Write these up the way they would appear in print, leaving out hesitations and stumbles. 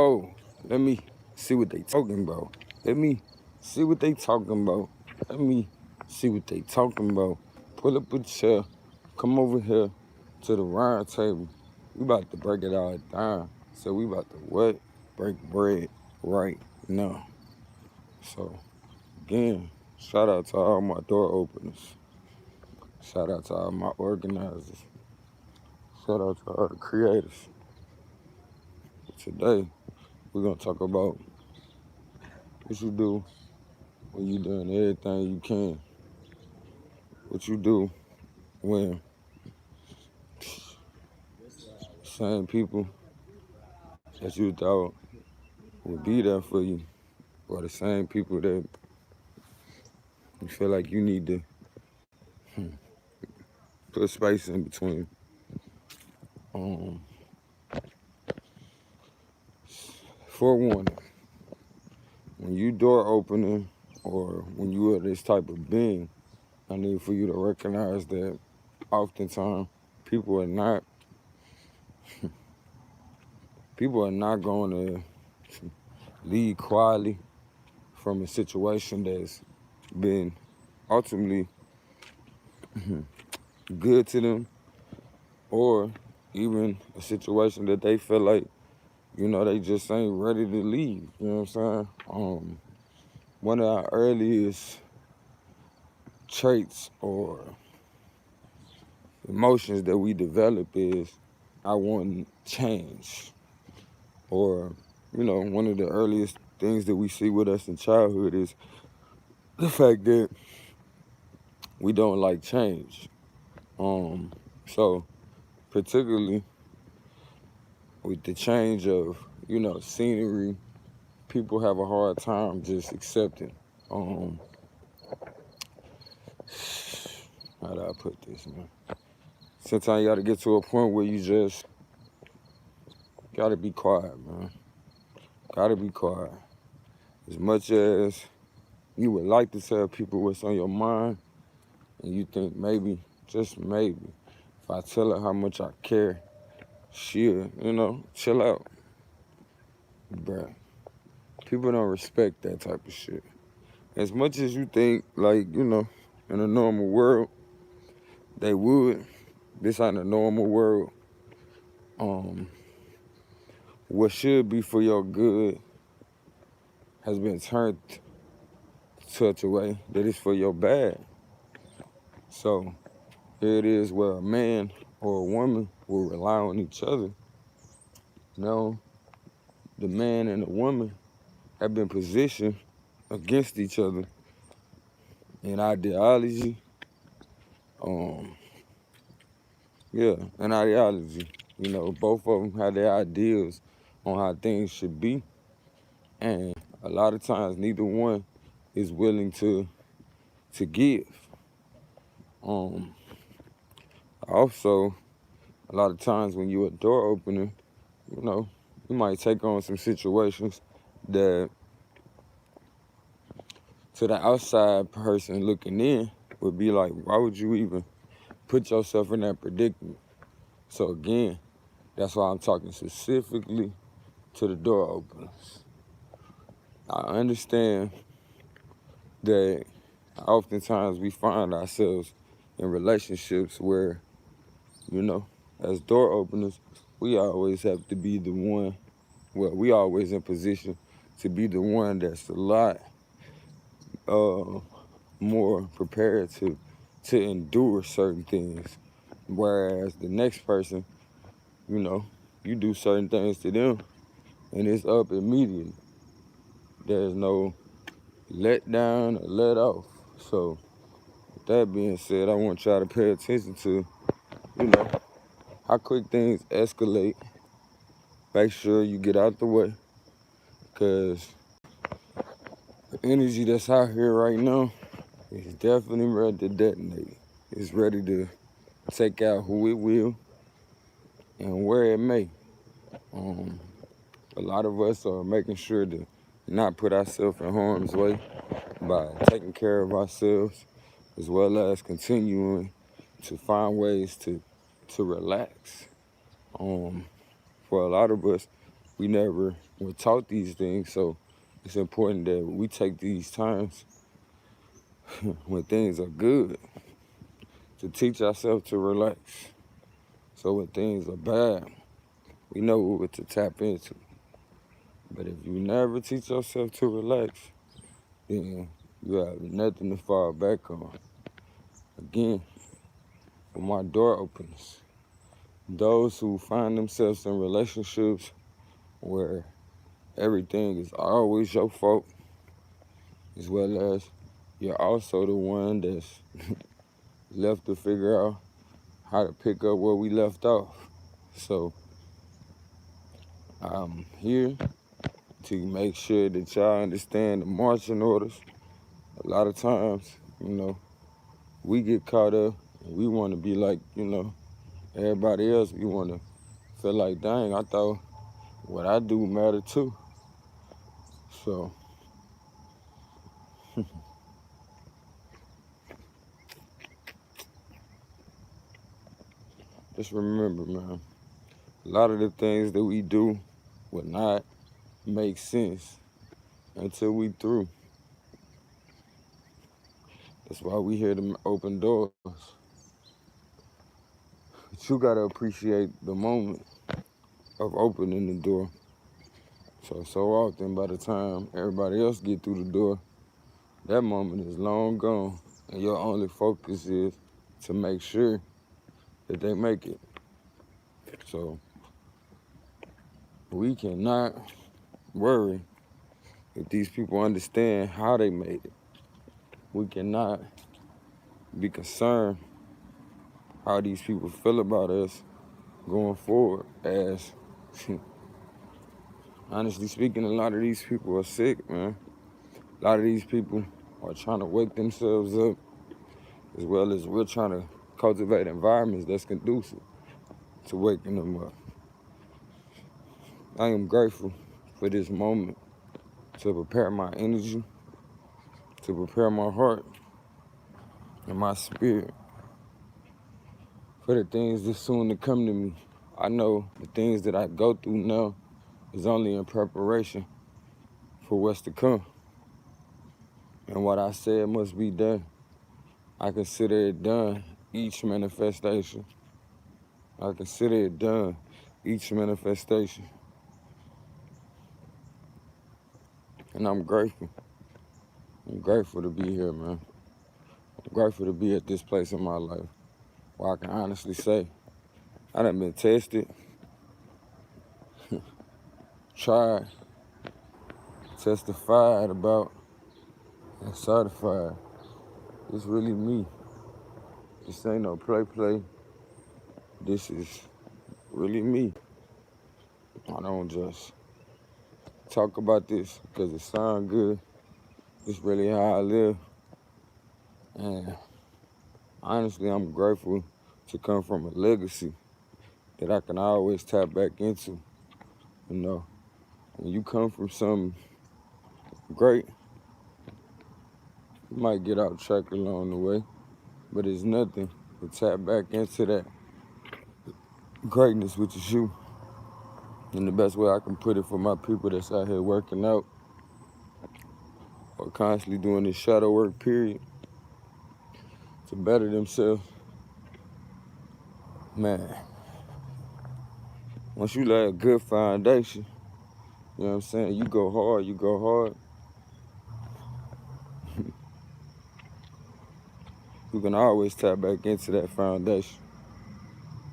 Oh, let me see what they talking about. Let me see what they talking about. Let me see what they talking about. Pull up a chair. Come over here to the round table. We about to break it all down. So we about to what? Break bread right now. So again, shout out to all my door openers. Shout out to all my organizers. Shout out to all the creators. Today, we're gonna talk about what you do when you doing everything you can. What you do when same people that you thought would be there for you, or the same people that you feel like you need to put space in between. Um, Forewarning, when you door opening or when you are this type of being, I need for you to recognize that oftentimes people are not people are not going to lead quietly from a situation that's been ultimately good to them, or even a situation that they feel like, they just ain't ready to leave. You know what I'm saying? One of our earliest traits or emotions that we develop is I want change. Or, one of the earliest things that we see with us in childhood is the fact that we don't like change. So particularly with the change of, scenery, people have a hard time just accepting. Um, how do I put this, man? Sometimes you gotta get to a point where you just gotta be quiet, man. Gotta be quiet. As much as you would like to tell people what's on your mind, and you think maybe, just maybe, if I tell her how much I care, she'll, chill out. Bruh, people don't respect that type of shit. As much as you think, like, in a normal world, they would, this ain't a normal world. Um, what should be for your good has been turned such a way that it's for your bad. So here it is where a man or a woman will rely on each other. No, the man and the woman have been positioned against each other in ideology. Um, yeah, in ideology. Both of them have their ideals on how things should be, and a lot of times neither one is willing to give. Um, Also, a lot of times when you're a door opener, you know, you might take on some situations that to the outside person looking in would be like, why would you even put yourself in that predicament? So again, that's why I'm talking specifically to the door openers. I understand that oftentimes we find ourselves in relationships where, as door openers, we always have to be the one, we always in position to be the one that's a lot uh, more prepared to endure certain things. Whereas the next person, you do certain things to them and it's up immediately. There's no let down or let off. So with that being said, I want y'all to pay attention to, you know, how quick things escalate. Make sure you get out the way, because the energy that's out here right now is definitely ready to detonate. It's ready to take out who it will and where it may. Um, a lot of us are making sure to not put ourselves in harm's way by taking care of ourselves, as well as continuing to find ways to relax. For a lot of us, we never were taught these things. So it's important that we take these times when things are good to teach ourselves to relax. So when things are bad, we know what to tap into. But if you never teach yourself to relax, then you have nothing to fall back on. Again, for my door openers, those who find themselves in relationships where everything is always your fault, as well as you're also the one that's left to figure out how to pick up where we left off. So I'm here to make sure that y'all understand the marching orders. A lot of times, we get caught up and we want to be like, everybody else. We want to feel like, dang, I thought what I do mattered too. So just remember, man, a lot of the things that we do will not make sense until we through. That's why we here to open doors. But you gotta appreciate the moment of opening the door. So often by the time everybody else get through the door, that moment is long gone. And your only focus is to make sure that they make it. So we cannot worry if these people understand how they made it. We cannot be concerned how these people feel about us going forward, as honestly speaking, a lot of these people are sick, man. A lot of these people are trying to wake themselves up, as well as we're trying to cultivate environments that's conducive to waking them up. I am grateful for this moment to prepare my energy, to prepare my heart and my spirit for the things that's soon to come to me. I know the things that I go through now is only in preparation for what's to come. And what I said must be done. I consider it done each manifestation. I consider it done each manifestation. And I'm grateful. I'm grateful to be here, man. I'm grateful to be at this place in my life where I can honestly say I done been tested, tried, testified about, and certified. It's really me. This ain't no play. This is really me. I don't just talk about this because it sounds good. It's really how I live. And honestly, I'm grateful to come from a legacy that I can always tap back into. When you come from something great, you might get out track along the way, but it's nothing to tap back into that greatness, which is you. And the best way I can put it for my people that's out here working out or constantly doing this shadow work period to better themselves, man, once you lay a good foundation, you know what I'm saying, you go hard. You can always tap back into that foundation.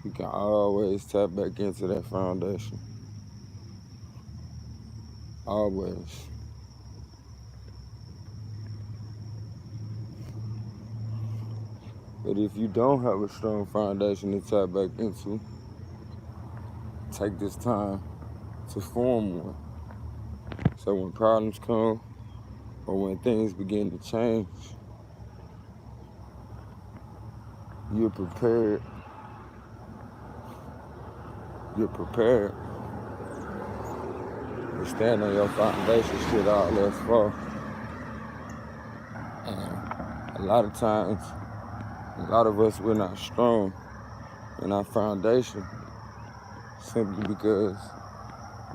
You can always tap back into that foundation. Always. But if you don't have a strong foundation to tap back into, take this time to form one. So when problems come or when things begin to change, you're prepared. You're prepared to stand on your foundation should all else fall. And a lot of times, a lot of us, we're not strong in our foundation simply because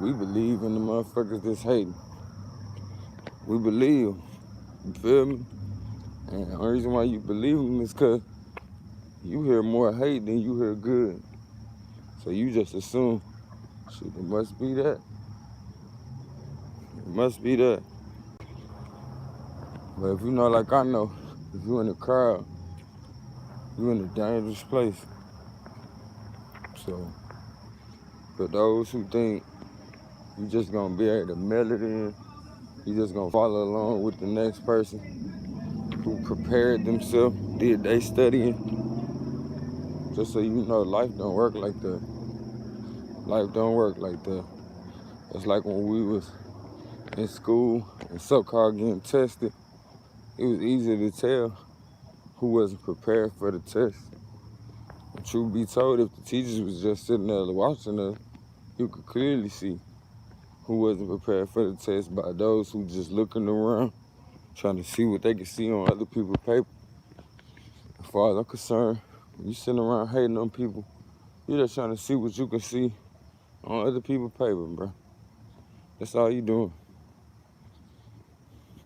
We believe in the motherfuckers that's hating. We believe them. You feel me? And the only reason why you believe them is because you hear more hate than you hear good. So you just assume, shit, it must be that. It must be that. But if you know, like I know, if you in the crowd, you in a dangerous place. So, for those who think you just gonna be able to mail it in, you just gonna follow along with the next person who prepared themselves, did they studying, just so you know, life don't work like that. Life don't work like that. It's like when we was in school and so-called getting tested, it was easy to tell who wasn't prepared for the test. And truth be told, if the teachers was just sitting there watching us, you could clearly see who wasn't prepared for the test by those who just looking around, trying to see what they can see on other people's paper. As far as I'm concerned, when you sitting around hating on people, you're just trying to see what you can see on other people's paper, bro. That's all you doing.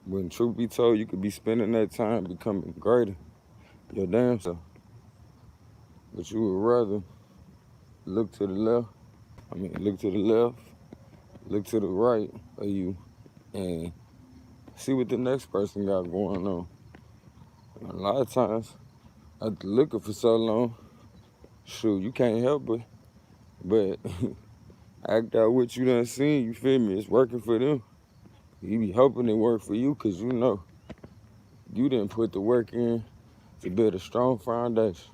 When truth be told, you could be spending that time becoming greater, your damn self. But you would rather look to the left, look to the left, look to the right of you, and see what the next person got going on. And a lot of times, after looking for so long, shoot, you can't help it, but act out what you done seen, you feel me? It's working for them. You be hoping it work for you because you know you didn't put the work in to build a strong foundation.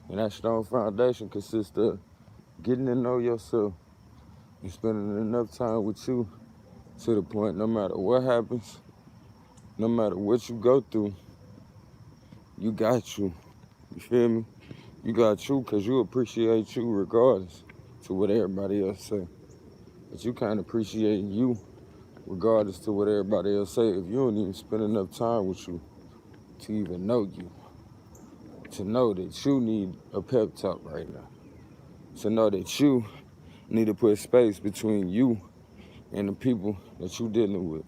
And that strong foundation consists of getting to know yourself and spending enough time with you to the point no matter what happens, no matter what you go through, you got you. You feel me? You got you because you appreciate you regardless to what everybody else say. But you can't appreciate you regardless to what everybody else say if you don't even spend enough time with you to even know you. To know that you need a pep talk right now. To know that you need to put space between you and the people that you dealing with.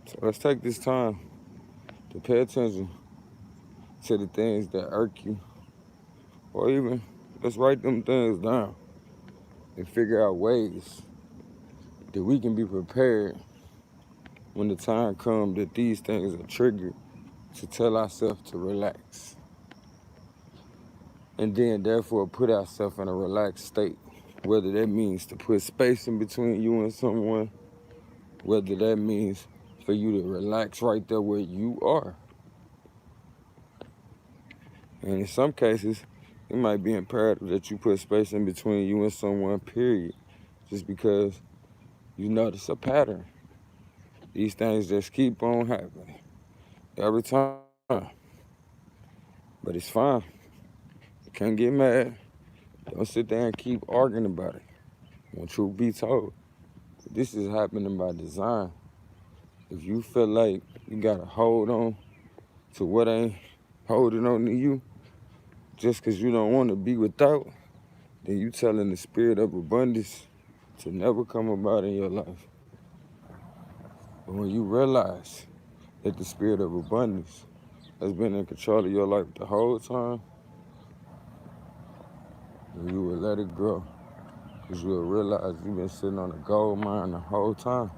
So let's take this time to pay attention to the things that irk you. Or even, let's write them things down and figure out ways that we can be prepared when the time comes that these things are triggered to tell ourselves to relax. And then therefore put ourselves in a relaxed state. Whether that means to put space in between you and someone, whether that means for you to relax right there where you are. And in some cases, it might be imperative that you put space in between you and someone, period. Just because you notice a pattern. These things just keep on happening every time. But it's fine. You can't get mad. Don't sit there and keep arguing about it. When truth be told, this is happening by design. If you feel like you gotta hold on to what ain't holding on to you, just because you don't want to be without, then you telling the spirit of abundance to never come about in your life. But when you realize that the spirit of abundance has been in control of your life the whole time, then you will let it grow. Because you will realize you've been sitting on a gold mine the whole time.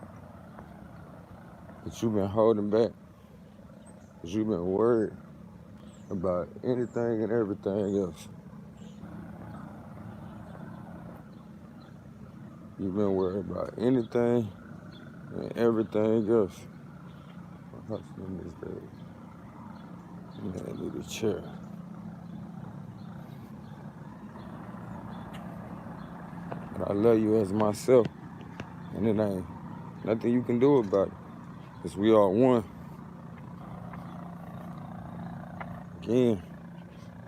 But you've been holding back. Because you've been worried about anything and everything else. You've been worried about anything and everything else. My husband is dead. Man, I need a chair. But I love you as myself. And it ain't nothing you can do about it. Because we are one. Again,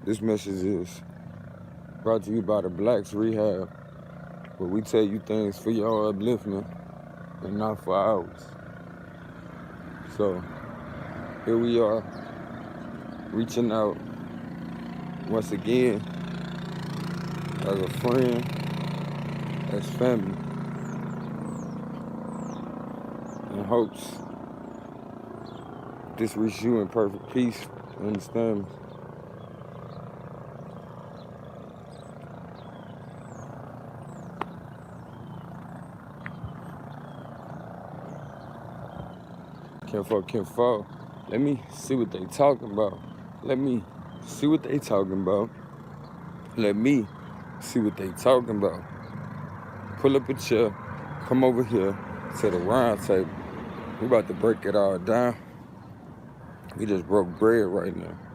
this message is brought to you by the Blacks Rehab, where we tell you things for your upliftment and not for ours. So, here we are, reaching out once again as a friend, as family, in hopes this reaches you in perfect peace. You understand me? Kinfolk. Let me see what they talking about. Let me see what they talking about. Let me see what they talking about. Pull up a chair. Come over here to the round table. We about to break it all down. We just broke bread right now.